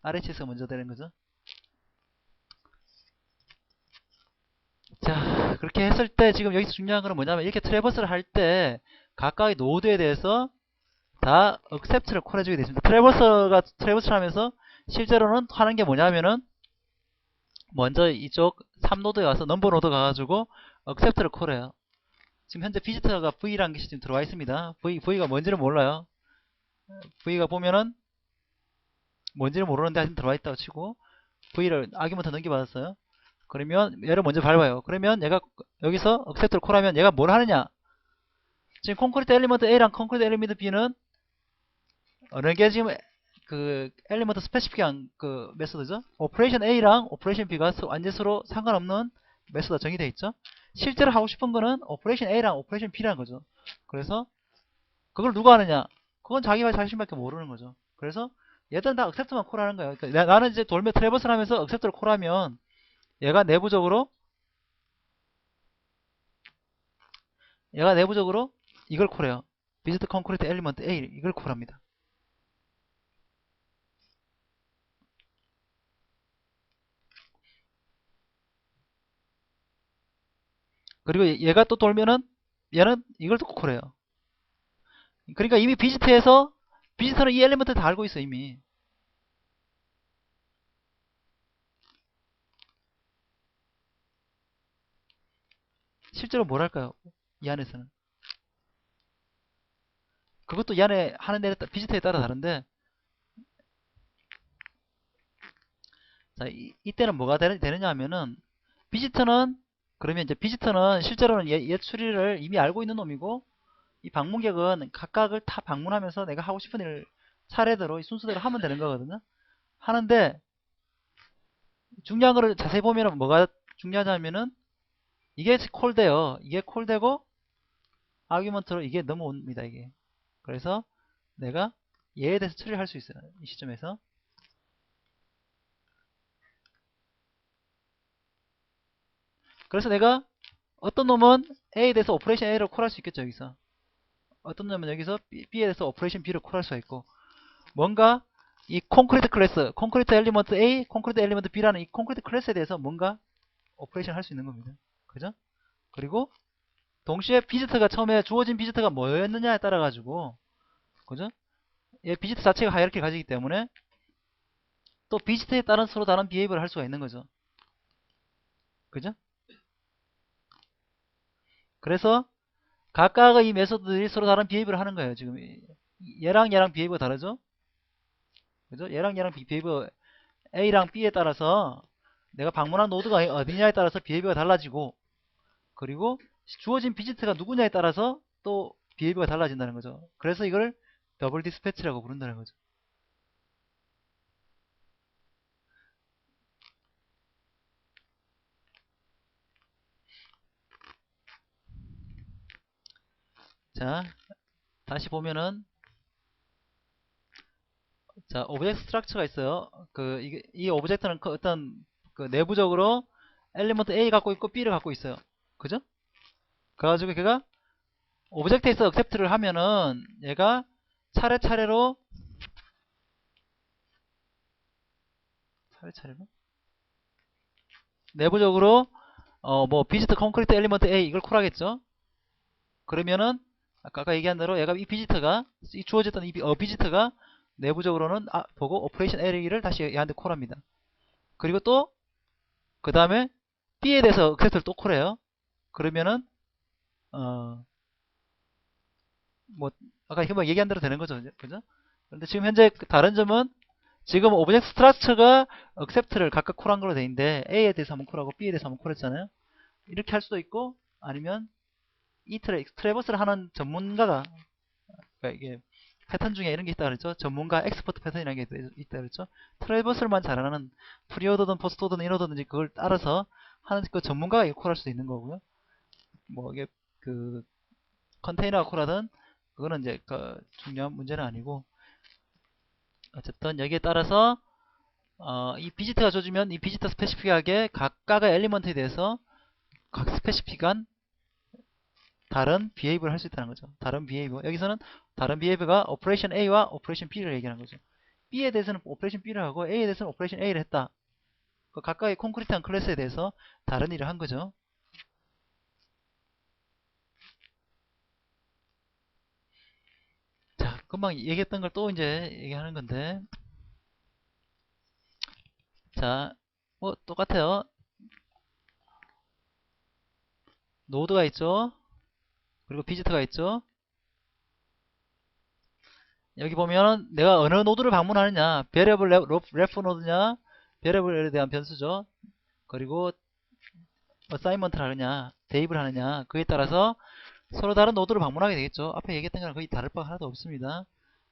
RHS가 먼저 되는 거죠. 자, 그렇게 했을 때 지금 여기서 중요한 거는 뭐냐면 이렇게 트래버스를 할 때 각각의 노드에 대해서 다 accept를 콜해주게 되어 있습니다. 트래버스를 하면서 실제로는 하는 게 뭐냐면은 먼저 이쪽 3노드에 와서 넘버 노드 가가지고 accept를 콜해요. 지금 현재 비지터가 V라는 것이 지금 들어와 있습니다. V가 뭔지를 몰라요. V가 보면은 뭔지를 모르는데 하여튼 들어와 있다고 치고 V를 아규먼트 넘겨받았어요. 그러면 얘를 먼저 밟아요. 그러면 얘가 여기서 accept를 콜하면 얘가 뭘 하느냐? 지금 콘크리트 엘리먼트 A랑 콘크리트 엘리먼트 B는 어느 게 지금 그 엘리먼트 스페시픽한 그 메소드죠? 오퍼레이션 A랑 오퍼레이션 B가 완전 서로 상관없는 메소드가 정의되어 있죠? 실제로 하고 싶은 거는 오퍼레이션 A랑 오퍼레이션 B라는 거죠. 그래서 그걸 누가 하느냐? 그건 자기가 자신밖에 모르는 거죠. 그래서 얘들은 다 accept만 콜하는 거예요. 그러니까 나는 이제 돌며 트래버스를 하면서 accept를 콜하면 얘가 내부적으로 이걸 콜해요. 비즈트 콘크리트 엘리먼트 A 이걸 콜합니다. 그리고 얘가 또 돌면은 얘는 이걸 또 콜해요. 그러니까 이미 비지터는 이 엘리먼트 다 알고 있어 이미. 실제로 뭘 할까요? 이 안에서는 그것도 이 안에 하는 비지터에 따라 다른데 자 이때는 뭐가 되느냐 하면은 비지터는 그러면 이제 비지터는 실제로는 얘 추리를 이미 알고 있는 놈이고 이 방문객은 각각을 다 방문하면서 내가 하고 싶은 일 차례대로 이 순서대로 하면 되는 거거든요. 하는데 중요한 거를 자세히 보면 뭐가 중요하냐면은 이게 콜돼요. 이게 콜되고 아규먼트로 이게 넘어옵니다. 이게. 그래서 내가 얘에 대해서 처리를 할 수 있어요. 이 시점에서. 그래서 내가 어떤 놈은 A에 대해서 오퍼레이션 A를 콜할 수 있겠죠. 여기서. 어떤 놈은 여기서 B에 대해서 오퍼레이션 B를 콜할 수가 있고 뭔가 이 콘크리트 클래스, 콘크리트 엘리먼트 A, 콘크리트 엘리먼트 B라는 이 콘크리트 클래스에 대해서 뭔가 오퍼레이션 할 수 있는 겁니다. 그죠? 그리고 동시에 비지터가 처음에 주어진 비지터가 뭐였느냐에 따라 가지고 그죠? 얘 비지터 자체가 하이어키를 가지기 때문에 또 비지터에 따른 서로 다른 비헤이브를 할 수가 있는 거죠. 그죠? 그래서 각각의 이 메소드들이 서로 다른 비헤이브를 하는 거예요. 지금 얘랑 비헤이브가 다르죠? 그죠? 얘랑 비헤이브 A랑 B에 따라서 내가 방문한 노드가 어디냐에 따라서 비헤이브가 달라지고 그리고 주어진 비지트가 누구냐에 따라서 또 비헤이브가 달라진다는 거죠. 그래서 이걸 더블 디스패치라고 부른다는 거죠. 자, 다시 보면은 자, 오브젝트 스트럭처가 있어요. 이 오브젝트는 어떤 내부적으로 엘리먼트 A 갖고 있고 B를 갖고 있어요. 그죠? 그래가지고 걔가 오브젝트에서 accept를 하면은 얘가 차례차례로 내부적으로 뭐 비지터 콘크리트 엘리먼트 A 이걸 콜하겠죠. 그러면은 아까 얘기한 대로 얘가 이 비지터가 이 주어졌던 비지터가 내부적으로는 보고 오퍼레이션 A를 다시 얘한테 콜합니다. 그리고 또 그 다음에 B에 대해서 accept를 또 콜해요. 그러면은 어 뭐 아까 금방 얘기한 대로 되는 거죠. 그죠? 그런데 지금 현재 다른 점은 지금 오브젝트 스트럭처가 accept를 각각 콜한 걸로 돼 있는데 A에 대해서 한번 콜하고 B에 대해서 한번 콜했잖아요. 이렇게 할 수도 있고 아니면 이 트래버스를 하는 전문가가 그러니까 이게 패턴 중에 이런 게 있다 그랬죠. 전문가 엑스퍼트 패턴이라는 게 있다 그랬죠. 트래버스만 잘하는 프리오더든 포스트오더든 인오더든지 그걸 따라서 하는 그 전문가가 이거 콜할 수도 있는 거고요. 뭐 이게 그 컨테이너가 콜하든 그거는 이제 그 중요한 문제는 아니고 어쨌든 여기에 따라서 이 비지터가 줘주면 이 비지터 스페시픽하게 각각의 엘리먼트에 대해서 각 스페시픽한 다른 비헤이브를 할 수 있다는 거죠. 다른 비헤이브. 여기서는 다른 비헤이브가 오퍼레이션 A와 오퍼레이션 B를 얘기하는 거죠. B에 대해서는 오퍼레이션 B를 하고 A에 대해서는 오퍼레이션 A를 했다. 그 각각의 콘크리트한 클래스에 대해서 다른 일을 한 거죠. 자, 금방 얘기했던 걸 또 이제 얘기하는 건데, 자, 뭐 똑같아요. 노드가 있죠. 그리고 비지터가 있죠. 여기 보면 내가 어느 노드를 방문하느냐, 베리어블 레프 노드냐, 베리어블에 대한 변수죠. 그리고 어사이먼트를 하느냐, 대입을 하느냐, 그에 따라서 서로 다른 노드를 방문하게 되겠죠. 앞에 얘기했던 거랑 거의 다를 바가 하나도 없습니다.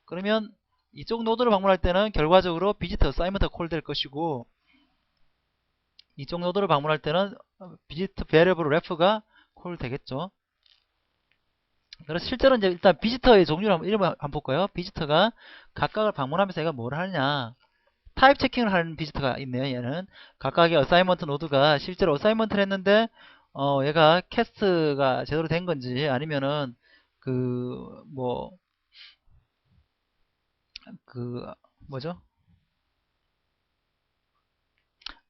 그러면 이쪽 노드를 방문할 때는 결과적으로 비지터 어사이먼트가 콜될 것이고, 이쪽 노드를 방문할 때는 비지터 베리어블 레프가 콜 되겠죠. 그래서 실제로 이제 일단 비지터의 종류를 한번 이름을 한번 볼까요? 비지터가 각각을 방문하면서 얘가 뭘 하느냐, 타입 체킹을 하는 비지터가 있네요. 얘는 각각의 어사이먼트 노드가 실제로 어사이먼트를 했는데 얘가 캐스트가 제대로 된 건지, 아니면은 그 뭐 그 뭐죠?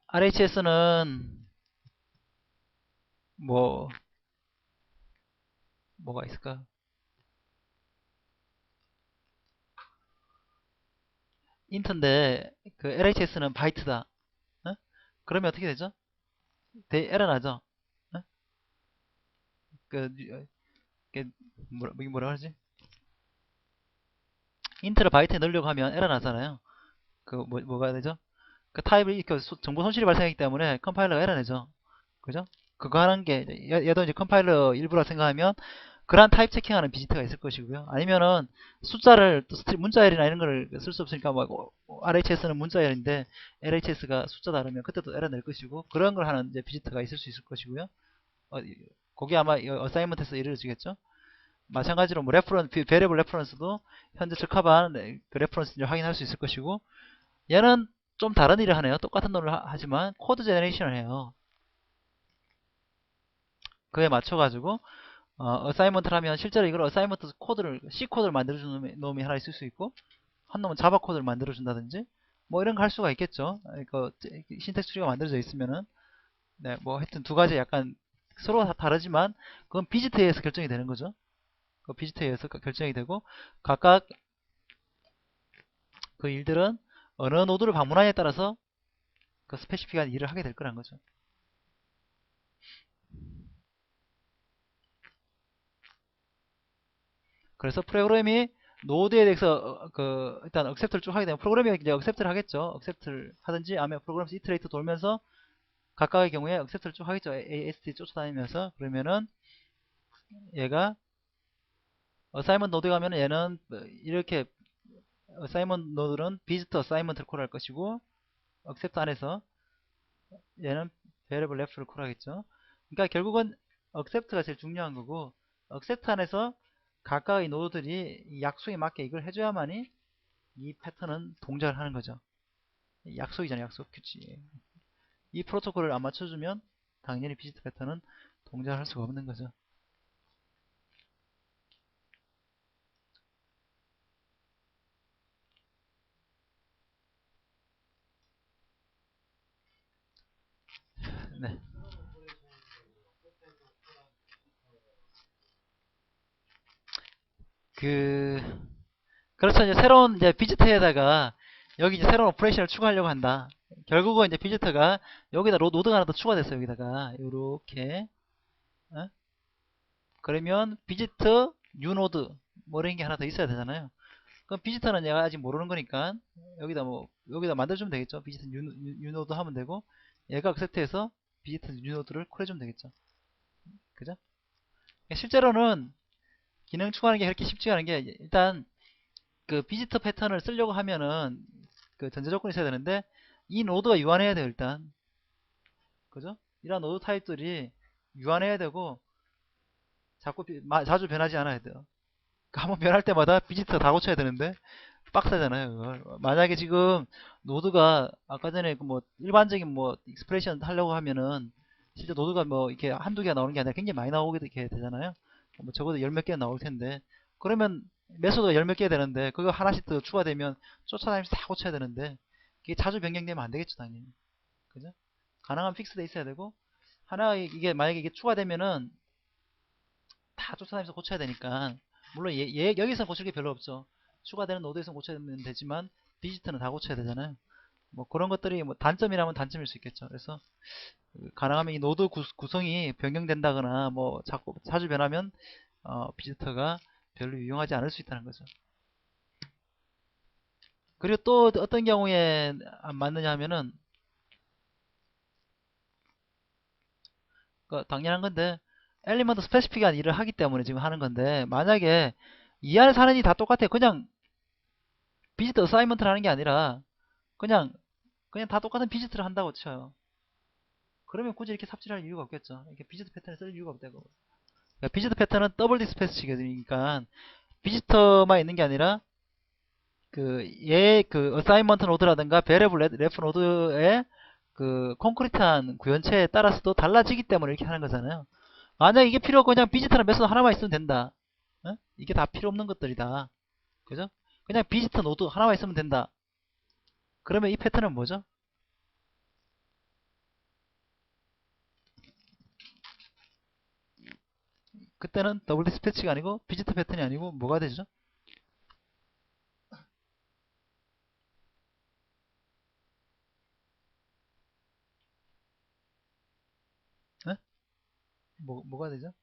RHS는 뭐 뭐가 있을까? 인트인데 그 LHS는 바이트다. 어? 그러면 어떻게 되죠? 에러 나죠? 어? 그 이게 뭐라 그러지? 인트를 바이트에 넣으려고 하면 에러 나잖아요. 그 뭐가 되죠? 그 타입을 이렇게 정보 손실이 발생하기 때문에 컴파일러가 에러 내죠. 그죠? 그거 하는 게 얘도 이제 컴파일러 일부라 생각하면 그러한 타입 체킹하는 비지터가 있을 것이고요. 아니면은 숫자를 또 문자열이나 이런 거를 쓸 수 없으니까 뭐 RHS는 문자열인데 LHS가 숫자 다르면 그때도 에러 낼 것이고, 그런 걸 하는 이제 비지터가 있을 수 있을 것이고요. 거기 아마 어사이먼트에서 이루어지겠죠. 마찬가지로 뭐 베리어블 레퍼런스도 현재 적합한 그 레퍼런스를 확인할 수 있을 것이고, 얘는 좀 다른 일을 하네요. 똑같은 노를 하지만 코드 제너레이션을 해요. 그에 맞춰가지고 어사이먼트를 하면 실제로 이걸 어사이먼트 코드를 C 코드를 만들어주는 놈이 하나 있을 수 있고, 한 놈은 자바 코드를 만들어준다든지 뭐 이런 거 할 수가 있겠죠. 그 신텍스 트리가 만들어져 있으면은, 네, 뭐 하여튼 두 가지 약간 서로 다 다르지만 그건 비지트에 의해서 결정이 되는 거죠. 그 비지트에 의해서 결정이 되고, 각각 그 일들은 어느 노드를 방문하냐에 따라서 그 스페시픽한 일을 하게 될 거란 거죠. 그래서 프로그램이 노드에 대해서 일단 accept를 쭉 하게 되면 프로그램이 이제 accept를 하겠죠. accept를 하든지 아니면 프로그램 이터레이터 돌면서 각각의 경우에 accept를 쭉 하겠죠. AST 쫓아다니면서. 그러면은 얘가 assignment 노드에 가면은 얘는 이렇게 assignment 노드는 visit assignment를 콜할 것이고, accept 안에서 얘는 variable left를 콜하겠죠. 그러니까 결국은 accept가 제일 중요한 거고, accept 안에서 각각의 노드들이 약속에 맞게 이걸 해줘야만이 이 패턴은 동작을 하는 거죠. 약속이잖아요. 약속 규칙. 이 프로토콜을 안 맞춰주면 당연히 비지트 패턴은 동작을 할 수가 없는 거죠. 네. 그 그렇죠. 이제 새로운 이제 비지터에다가 여기 이제 새로운 오퍼레이션을 추가하려고 한다. 결국은 이제 비지터가 여기다 노드가 하나 더 추가됐어요. 여기다가 요렇게. 어? 그러면 비지터 뉴 노드 뭐 이런 게 하나 더 있어야 되잖아요. 그럼 비지터는 얘가 아직 모르는 거니까 여기다 만들어주면 되겠죠. 비지터 뉴 노드 하면 되고, 얘가 액셉트해서 비지터 뉴 노드를 콜해주면 되겠죠. 그죠? 실제로는 기능 추가하는 게 그렇게 쉽지가 않은 게, 일단 그 비지터 패턴을 쓰려고 하면은 그 전제 조건이 있어야 되는데, 이 노드가 유한해야 돼요. 일단 그죠? 이런 노드 타입들이 유한해야 되고 자주 변하지 않아야 돼요. 한번 변할 때마다 비지터 다 고쳐야 되는데 빡세잖아요. 그걸. 만약에 지금 노드가 아까 전에 그 뭐 일반적인 뭐 익스프레션 하려고 하면은 실제 노드가 뭐 이렇게 한두 개가 나오는 게 아니라 굉장히 많이 나오게 되잖아요. 뭐 적어도 열 몇 개가 나올 텐데, 그러면 메소드가 열 몇 개 되는데 그거 하나씩 더 추가되면 쫓아다니면서 다 고쳐야 되는데 이게 자주 변경되면 안 되겠죠, 당연히. 그죠? 가능한 픽스돼 있어야 되고 하나 이게 만약에 이게 추가되면은 다 쫓아다니면서 고쳐야 되니까 물론 여기서 고칠 게 별로 없죠. 추가되는 노드에서 고쳐면 되지만 비지트는 다 고쳐야 되잖아요. 뭐 그런 것들이 뭐 단점이라면 단점일 수 있겠죠. 그래서 가능하면 이 노드 구성이 변경된다거나 뭐 자주 변하면 비지터가 별로 유용하지 않을 수 있다는 거죠. 그리고 또 어떤 경우에 안 맞느냐 하면은 당연한 건데 엘리먼트 스페시픽한 일을 하기 때문에 지금 하는 건데 만약에 이 안에 사는 이 다 똑같아요. 그냥 비지트 어사이먼트를 하는 게 아니라 그냥 다 똑같은 비지트를 한다고 쳐요. 그러면 굳이 이렇게 삽질할 이유가 없겠죠. 이렇게 비지트 패턴을 쓸 이유가 없다고. 그러니까 비지트 패턴은 더블 디스패치거니까 비지터만 있는 게 아니라 그 어사이먼트 노드라든가 베레블 레프 노드의 그 콘크리트한 구현체에 따라서도 달라지기 때문에 이렇게 하는 거잖아요. 만약 이게 필요 없고 그냥 비지터나 메소드 하나만 있으면 된다. 어? 이게 다 필요 없는 것들이다. 그죠? 그냥 비지터 노드 하나만 있으면 된다. 그러면 이 패턴은 뭐죠? 그때는 더블 디스패치가 아니고 비지터 패턴이 아니고 뭐가 되죠? 어? 뭐가 되죠?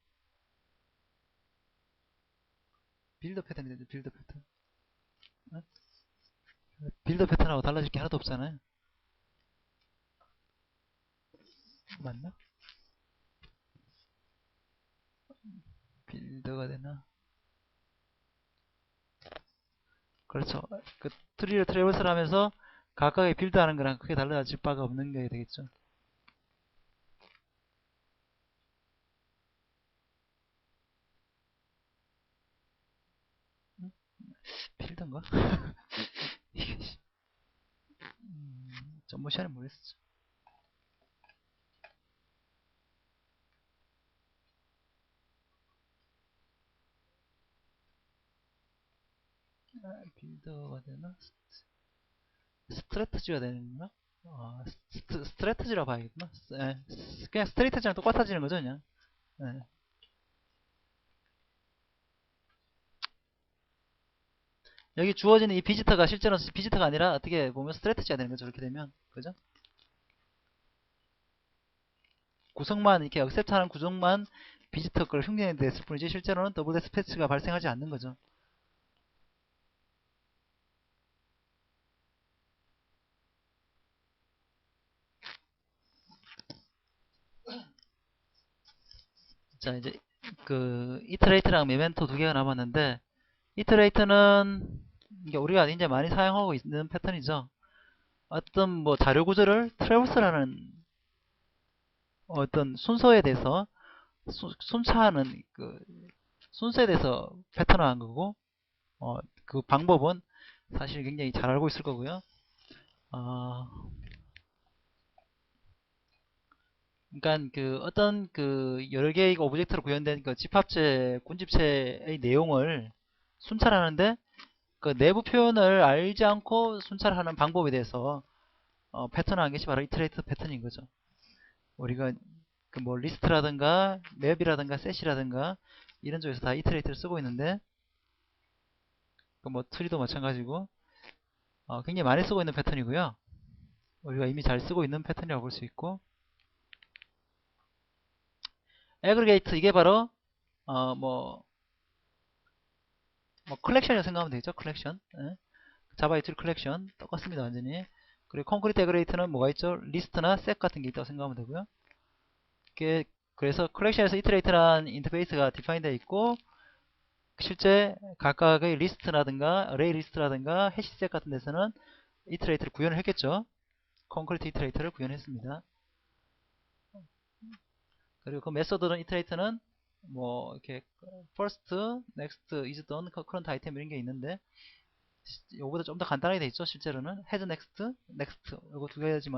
빌더 패턴이 되죠. 빌더 패턴. 어? 빌더 패턴하고 달라질 게 하나도 없잖아요. 맞나? 빌더가 되나? 그렇죠. 그 트리를 트래버스를 하면서 각각의 빌드하는 거랑 크게 달라질 바가 없는 게 되겠죠. 음? 빌드인가? 전모 시간에 모르겠어. 빌더가 되나? 스트레트지가 되는구나? 스트레트지라 봐야겠구나. 그냥 스트레이트지랑 똑같아지는 거죠, 그냥. 예. 여기 주어지는 이 비지터가 실제로는 비지터가 아니라 어떻게 보면 스트레트지가 되는 거죠, 이렇게 되면. 그죠? 구성만, 이렇게 억셉트하는 구성만 비지터 걸 흉내내 냈을 뿐이지, 실제로는 더블 데스패치가 발생하지 않는 거죠. 자, 이제 그 이터레이트랑 메멘토 두 개가 남았는데 이터레이트는 이게 우리가 이제 많이 사용하고 있는 패턴이죠. 어떤 뭐 자료 구조를 트래버스라는 어떤 순서에 대해서 순차하는 그 순서에 대해서 패턴화한 거고 그 방법은 사실 굉장히 잘 알고 있을 거고요. 어, 그러니까 그 어떤 그 여러 개의 오브젝트로 구현된 그 집합체 군집체의 내용을 순찰하는데 그 내부 표현을 알지 않고 순찰하는 방법에 대해서 패턴화한 것이 바로 이터레이트 패턴인 거죠. 우리가 그 뭐 리스트라든가 맵이라든가 셋이라든가 이런 쪽에서 다 이터레이트를 쓰고 있는데 그 뭐 트리도 마찬가지고 굉장히 많이 쓰고 있는 패턴이고요. 우리가 이미 잘 쓰고 있는 패턴이라고 볼 수 있고 애그리게이트 이게 바로 뭐 컬렉션이라고 생각하면 되겠죠. 컬렉션. 예. 자바이틀 컬렉션 똑같습니다. 완전히. 그리고 콘크리트 애그리게이트는 뭐가 있죠? 리스트나 셋 같은 게 있다고 생각하면 되고요. 그래서 컬렉션에서 이터레이트라는 인터페이스가 디파인 되어 있고 실제 각각의 리스트라든가 어레이 리스트라든가 해시셋 같은 데서는 이터레이트를 구현을 했겠죠. 콘크리트 이터레이터를 구현했습니다. 그리고 그 메소드는 이터레이터는 뭐 이렇게 first, next, is done, current item 이런 게 있는데 요거보다 좀 더 간단하게 돼 있죠. 실제로는 head next, next 요거 두 개지만